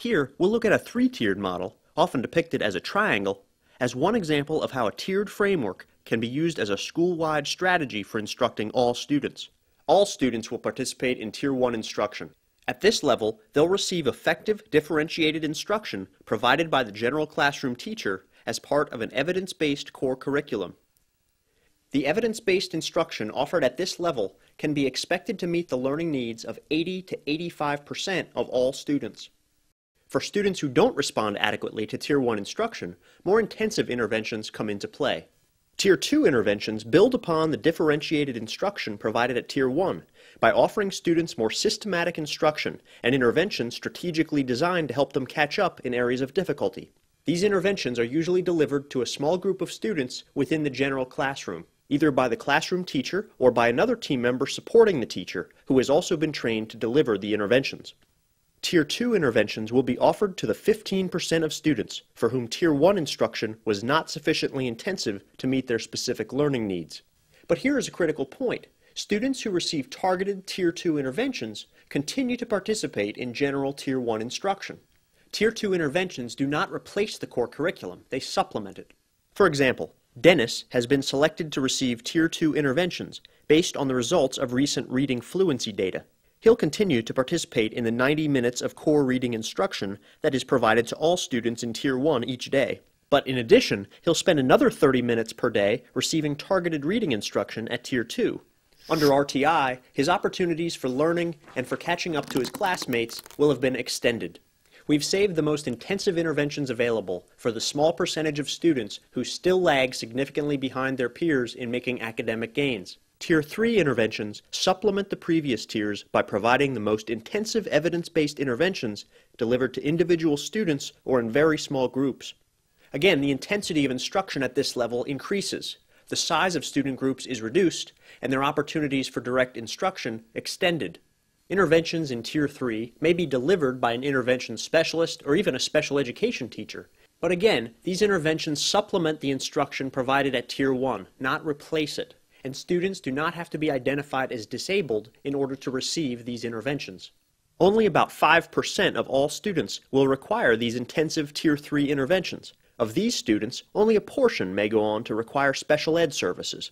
Here, we'll look at a three-tiered model, often depicted as a triangle, as one example of how a tiered framework can be used as a school-wide strategy for instructing all students. All students will participate in Tier 1 instruction. At this level, they'll receive effective, differentiated instruction provided by the general classroom teacher as part of an evidence-based core curriculum. The evidence-based instruction offered at this level can be expected to meet the learning needs of 80 to 85% of all students. For students who don't respond adequately to Tier 1 instruction, more intensive interventions come into play. Tier 2 interventions build upon the differentiated instruction provided at Tier 1 by offering students more systematic instruction and interventions strategically designed to help them catch up in areas of difficulty. These interventions are usually delivered to a small group of students within the general classroom, either by the classroom teacher or by another team member supporting the teacher who has also been trained to deliver the interventions. Tier 2 interventions will be offered to the 15% of students for whom Tier 1 instruction was not sufficiently intensive to meet their specific learning needs. But here is a critical point. Students who receive targeted Tier 2 interventions continue to participate in general Tier 1 instruction. Tier 2 interventions do not replace the core curriculum, they supplement it. For example, Dennis has been selected to receive Tier 2 interventions based on the results of recent reading fluency data. He'll continue to participate in the 90 minutes of core reading instruction that is provided to all students in Tier 1 each day. But in addition, he'll spend another 30 minutes per day receiving targeted reading instruction at Tier 2. Under RTI, his opportunities for learning and for catching up to his classmates will have been extended. We've saved the most intensive interventions available for the small percentage of students who still lag significantly behind their peers in making academic gains. Tier 3 interventions supplement the previous tiers by providing the most intensive evidence-based interventions delivered to individual students or in very small groups. Again, the intensity of instruction at this level increases. The size of student groups is reduced, and their opportunities for direct instruction extended. Interventions in Tier 3 may be delivered by an intervention specialist or even a special education teacher. But again, these interventions supplement the instruction provided at Tier 1, not replace it. And students do not have to be identified as disabled in order to receive these interventions. Only about 5% of all students will require these intensive Tier 3 interventions. Of these students, only a portion may go on to require special ed services.